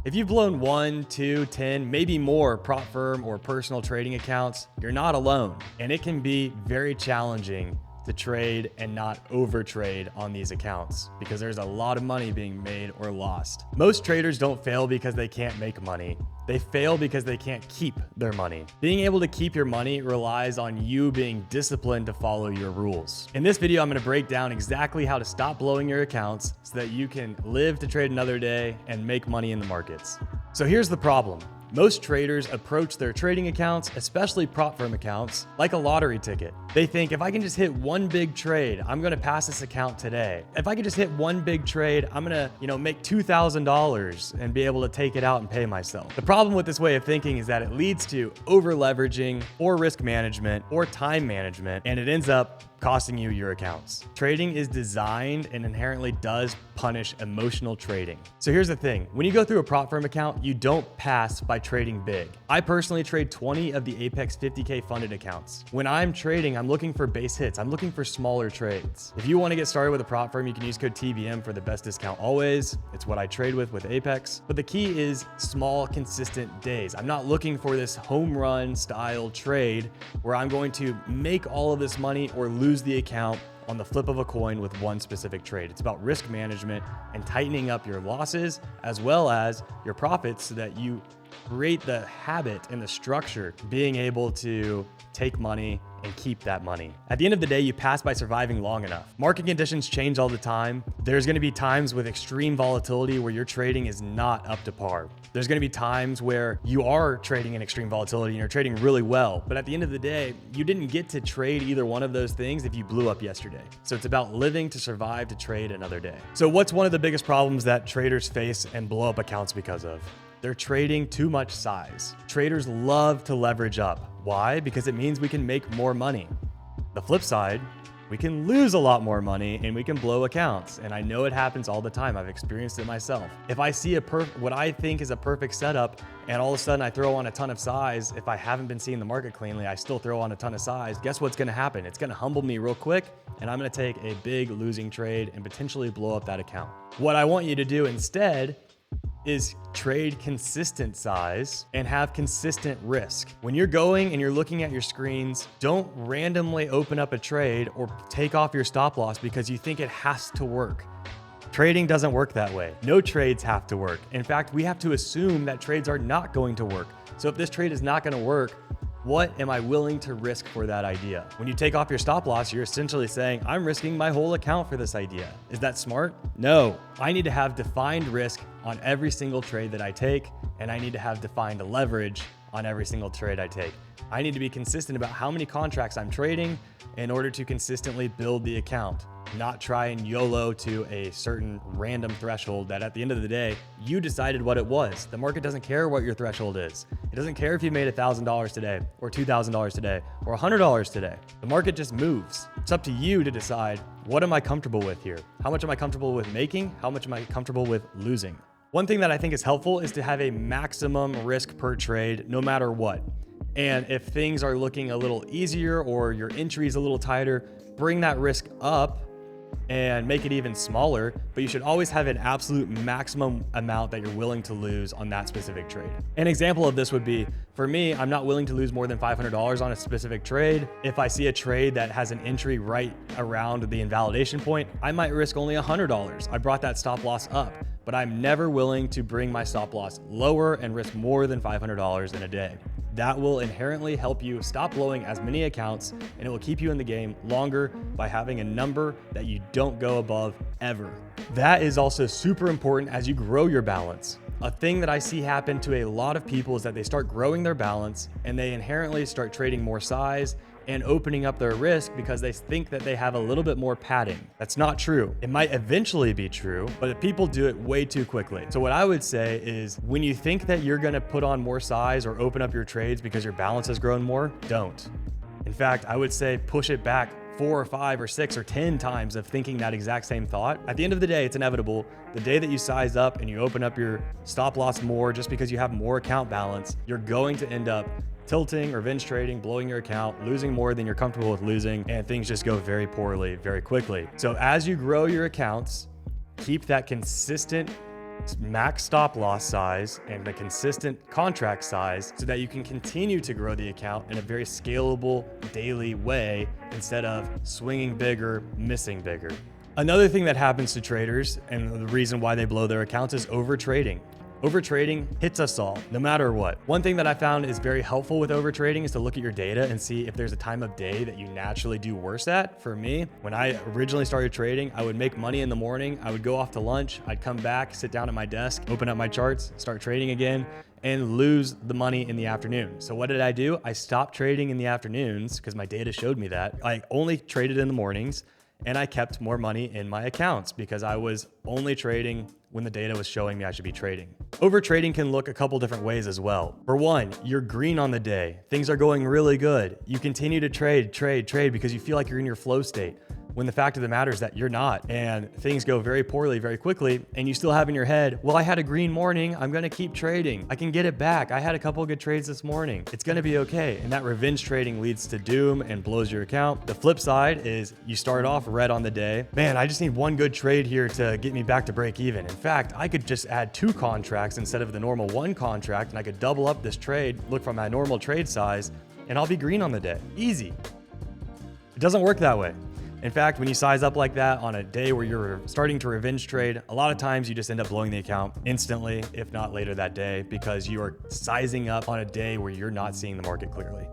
If you've blown 1, 2, 10, maybe more prop firm or personal trading accounts, you're not alone. And it can be very challenging to trade and not overtrade on these accounts because there's a lot of money being made or lost. Most traders don't fail because they can't make money. They fail because they can't keep their money. Being able to keep your money relies on you being disciplined to follow your rules. In this video, I'm going to break down exactly how to stop blowing your accounts so that you can live to trade another day and make money in the markets. So here's the problem. Most traders approach their trading accounts, especially prop firm accounts, like a lottery ticket. They think if I can just hit one big trade, I'm going to pass this account today. If I can just hit one big trade, I'm going to, make $2,000 and be able to take it out and pay myself. The problem with this way of thinking is that it leads to over leveraging or risk management or time management, and it ends up costing you your accounts. Trading is designed and inherently does punish emotional trading. So here's the thing. When you go through a prop firm account, you don't pass by trading big. I personally trade 20 of the Apex 50K funded accounts. When I'm trading, I'm looking for base hits. I'm looking for smaller trades. If you want to get started with a prop firm, you can use code TBM for the best discount always. It's what I trade with Apex. But the key is small, consistent days. I'm not looking for this home run style trade where I'm going to make all of this money or lose the account on the flip of a coin with one specific trade. It's about risk management and tightening up your losses as well as your profits so that you create the habit and the structure, being able to take money and keep that money. At the end of the day, you pass by surviving long enough. Market conditions change all the time. There's going to be times with extreme volatility where your trading is not up to par. There's going to be times where you are trading in extreme volatility and you're trading really well. But at the end of the day, you didn't get to trade either one of those things if you blew up yesterday. So it's about living to survive to trade another day. So what's one of the biggest problems that traders face and blow up accounts because of? They're trading too much size. Traders love to leverage up. Why? Because it means we can make more money. The flip side, we can lose a lot more money and we can blow accounts. And I know it happens all the time. I've experienced it myself. If I see what I think is a perfect setup and all of a sudden I throw on a ton of size, if I haven't been seeing the market cleanly, I still throw on a ton of size, guess what's gonna happen? It's gonna humble me real quick and I'm gonna take a big losing trade and potentially blow up that account. What I want you to do instead is trade consistent size and have consistent risk. When you're going and you're looking at your screens, don't randomly open up a trade or take off your stop loss because you think it has to work. Trading doesn't work that way. No trades have to work. In fact, we have to assume that trades are not going to work. So if this trade is not going to work, what am I willing to risk for that idea? When you take off your stop loss, you're essentially saying, I'm risking my whole account for this idea. Is that smart? No. I need to have defined risk on every single trade that I take, and I need to have defined leverage on every single trade I take. I need to be consistent about how many contracts I'm trading in order to consistently build the account, not try and YOLO to a certain random threshold that at the end of the day, you decided what it was. The market doesn't care what your threshold is. It doesn't care if you made $1,000 today or $2,000 today or $100 today. The market just moves. It's up to you to decide, what am I comfortable with here? How much am I comfortable with making? How much am I comfortable with losing? One thing that I think is helpful is to have a maximum risk per trade, no matter what. And if things are looking a little easier or your entry is a little tighter, bring that risk up and make it even smaller, but you should always have an absolute maximum amount that you're willing to lose on that specific trade. An example of this would be, for me, I'm not willing to lose more than $500 on a specific trade. If I see a trade that has an entry right around the invalidation point, I might risk only $100. I brought that stop loss up, but I'm never willing to bring my stop loss lower and risk more than $500 in a day. That will inherently help you stop blowing as many accounts, and it will keep you in the game longer by having a number that you don't go above ever. That is also super important as you grow your balance. A thing that I see happen to a lot of people is that they start growing their balance and they inherently start trading more size and opening up their risk because they think that they have a little bit more padding. That's not true. It might eventually be true, but people do it way too quickly. So what I would say is when you think that you're gonna put on more size or open up your trades because your balance has grown more, don't. In fact, I would say push it back 4 or 5 or 6 or 10 times of thinking that exact same thought. At the end of the day, it's inevitable. The day that you size up and you open up your stop loss more just because you have more account balance, you're going to end up tilting, revenge trading, blowing your account, losing more than you're comfortable with losing, and things just go very poorly very quickly. So as you grow your accounts, keep that consistent max stop loss size and a consistent contract size so that you can continue to grow the account in a very scalable daily way instead of swinging bigger, missing bigger. Another thing that happens to traders, and the reason why they blow their accounts, is overtrading. Overtrading hits us all, no matter what. One thing that I found is very helpful with overtrading is to look at your data and see if there's a time of day that you naturally do worse at. For me, when I originally started trading, I would make money in the morning. I would go off to lunch. I'd come back, sit down at my desk, open up my charts, start trading again, and lose the money in the afternoon. So what did I do? I stopped trading in the afternoons because my data showed me that. I only traded in the mornings, and I kept more money in my accounts because I was only trading when the data was showing me I should be trading. Overtrading can look a couple different ways as well. For one, you're green on the day. Things are going really good. You continue to trade because you feel like you're in your flow state, when the fact of the matter is that you're not, and things go very poorly very quickly, and you still have in your head, well, I had a green morning, I'm gonna keep trading. I can get it back. I had a couple of good trades this morning. It's gonna be okay. And that revenge trading leads to doom and blows your account. The flip side is you start off red on the day. Man, I just need one good trade here to get me back to break even. In fact, I could just add 2 contracts instead of the normal 1 contract, and I could double up this trade, look for my normal trade size, and I'll be green on the day. Easy. It doesn't work that way. In fact, when you size up like that on a day where you're starting to revenge trade, a lot of times you just end up blowing the account instantly, if not later that day, because you are sizing up on a day where you're not seeing the market clearly.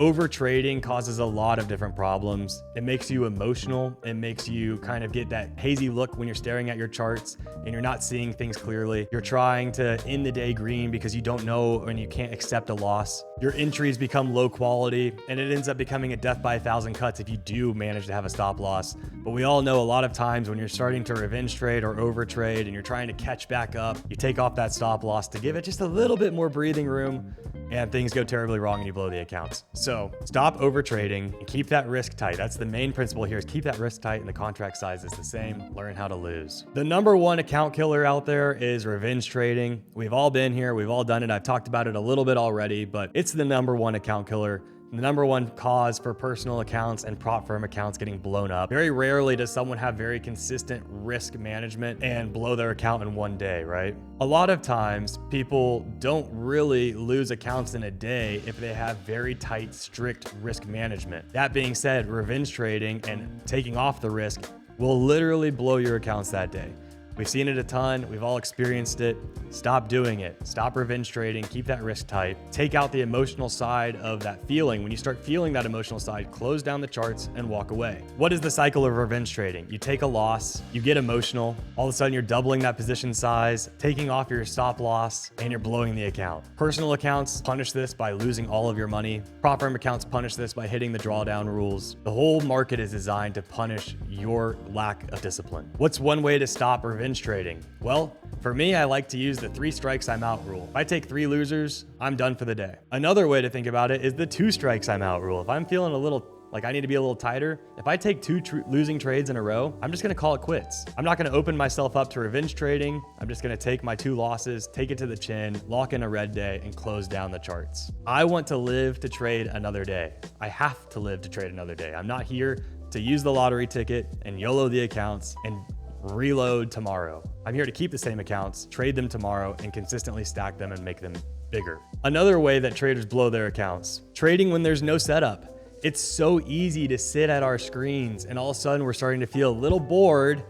Overtrading causes a lot of different problems. It makes you emotional. It makes you kind of get that hazy look when you're staring at your charts and you're not seeing things clearly. You're trying to end the day green because you don't know and you can't accept a loss. Your entries become low quality, and it ends up becoming a death by 1,000 cuts if you do manage to have a stop loss. But we all know a lot of times when you're starting to revenge trade or overtrade and you're trying to catch back up, you take off that stop loss to give it just a little bit more breathing room, and things go terribly wrong and you blow the accounts. So stop overtrading and keep that risk tight. That's the main principle here, is keep that risk tight, and the contract size is the same. Learn how to lose. The number one account killer out there is revenge trading. We've all been here. We've all done it. I've talked about it a little bit already, but it's the number one account killer. The number one cause for personal accounts and prop firm accounts getting blown up. Very rarely does someone have very consistent risk management and blow their account in one day, right? A lot of times people don't really lose accounts in a day if they have very tight, strict risk management. That being said, revenge trading and taking off the risk will literally blow your accounts that day. We've seen it a ton. We've all experienced it. Stop doing it. Stop revenge trading. Keep that risk tight. Take out the emotional side of that feeling. When you start feeling that emotional side, close down the charts and walk away. What is the cycle of revenge trading? You take a loss, you get emotional. All of a sudden you're doubling that position size, taking off your stop loss, and you're blowing the account. Personal accounts punish this by losing all of your money. Prop firm accounts punish this by hitting the drawdown rules. The whole market is designed to punish your lack of discipline. What's one way to stop revenge trading? Well, for me, I like to use the 3 strikes I'm out rule. If I take 3 losers, I'm done for the day. Another way to think about it is the 2 strikes I'm out rule. If I'm feeling a little like I need to be a little tighter, if I take 2 losing trades in a row, I'm just gonna call it quits. I'm not gonna open myself up to revenge trading. I'm just gonna take my 2 losses, take it to the chin, lock in a red day, and close down the charts. I want to live to trade another day. I have to live to trade another day. I'm not here to use the lottery ticket and YOLO the accounts and reload tomorrow. I'm here to keep the same accounts, trade them tomorrow, and consistently stack them and make them bigger. Another way that traders blow their accounts, trading when there's no setup. It's so easy to sit at our screens and all of a sudden we're starting to feel a little bored.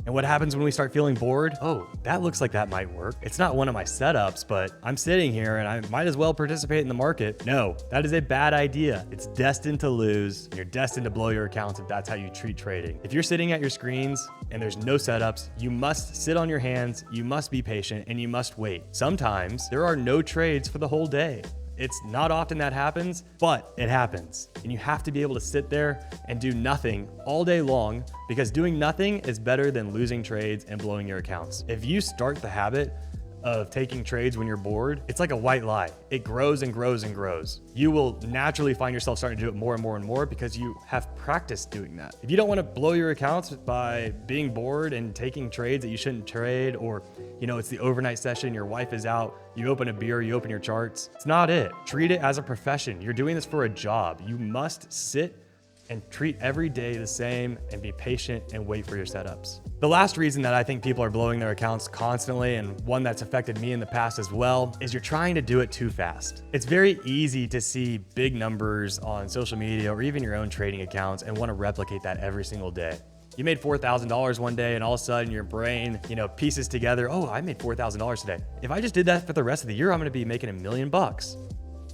And what happens when we start feeling bored? Oh, that looks like that might work. It's not one of my setups, but I'm sitting here and I might as well participate in the market. No, that is a bad idea. It's destined to lose. And you're destined to blow your accounts if that's how you treat trading. If you're sitting at your screens and there's no setups, you must sit on your hands, you must be patient, and you must wait. Sometimes there are no trades for the whole day. It's not often that happens, but it happens. And you have to be able to sit there and do nothing all day long, because doing nothing is better than losing trades and blowing your accounts. If you start the habit of taking trades when you're bored, it's like a white lie. It grows and grows and grows. You will naturally find yourself starting to do it more and more and more because you have practiced doing that. If you don't want to blow your accounts by being bored and taking trades that you shouldn't trade, or it's the overnight session, your wife is out, you open a beer, you open your charts, it's not it. Treat it as a profession. You're doing this for a job. You must sit and treat every day the same and be patient and wait for your setups. The last reason that I think people are blowing their accounts constantly, and one that's affected me in the past as well, is you're trying to do it too fast. It's very easy to see big numbers on social media or even your own trading accounts and want to replicate that every single day. You made $4,000 one day and all of a sudden your brain, pieces together, oh, I made $4,000 today. If I just did that for the rest of the year, I'm gonna be making $1 million.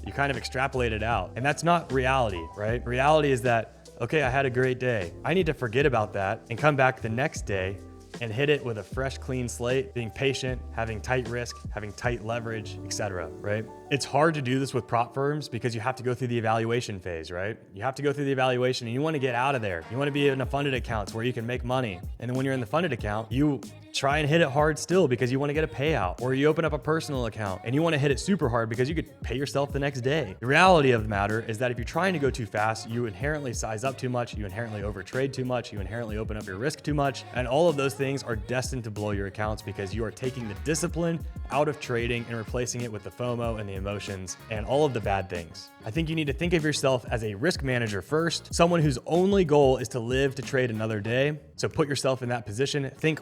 You kind of extrapolate it out, and that's not reality, right? Reality is that, okay, I had a great day. I need to forget about that and come back the next day and hit it with a fresh, clean slate, being patient, having tight risk, having tight leverage, etc., right? It's hard to do this with prop firms because you have to go through the evaluation phase, right? You have to go through the evaluation and you want to get out of there. You want to be in a funded account where you can make money. And then when you're in the funded account, you try and hit it hard still because you want to get a payout, or you open up a personal account and you want to hit it super hard because you could pay yourself the next day. The reality of the matter is that if you're trying to go too fast, you inherently size up too much, you inherently overtrade too much, you inherently open up your risk too much, and all of those things are destined to blow your accounts because you are taking the discipline out of trading and replacing it with the FOMO and the emotions and all of the bad things. I think you need to think of yourself as a risk manager first, someone whose only goal is to live to trade another day. So put yourself in that position. Think,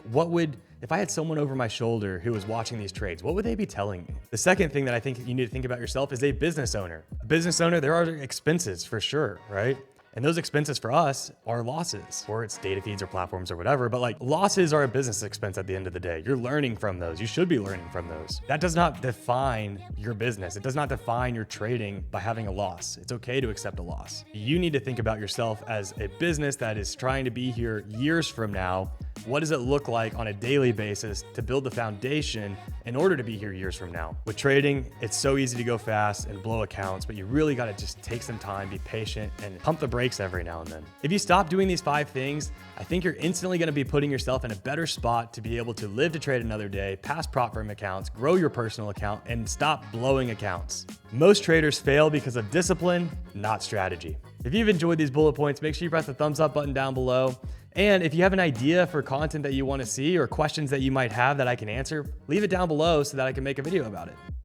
if I had someone over my shoulder who was watching these trades, what would they be telling me? The second thing that I think you need to think about yourself is a business owner. A business owner, there are expenses for sure, right? And those expenses for us are losses, or it's data feeds or platforms or whatever, but like losses are a business expense at the end of the day. You're learning from those. You should be learning from those. That does not define your business. It does not define your trading by having a loss. It's okay to accept a loss. You need to think about yourself as a business that is trying to be here years from now. What does it look like on a daily basis to build the foundation in order to be here years from now? With trading, it's so easy to go fast and blow accounts, but you really got to just take some time, be patient, and pump the brakes every now and then. If you stop doing these 5 things, I think you're instantly going to be putting yourself in a better spot to be able to live to trade another day, pass prop firm accounts, grow your personal account, and stop blowing accounts. Most traders fail because of discipline, not strategy. If you've enjoyed these bullet points, make sure you press the thumbs up button down below. And if you have an idea for content that you want to see or questions that you might have that I can answer, leave it down below so that I can make a video about it.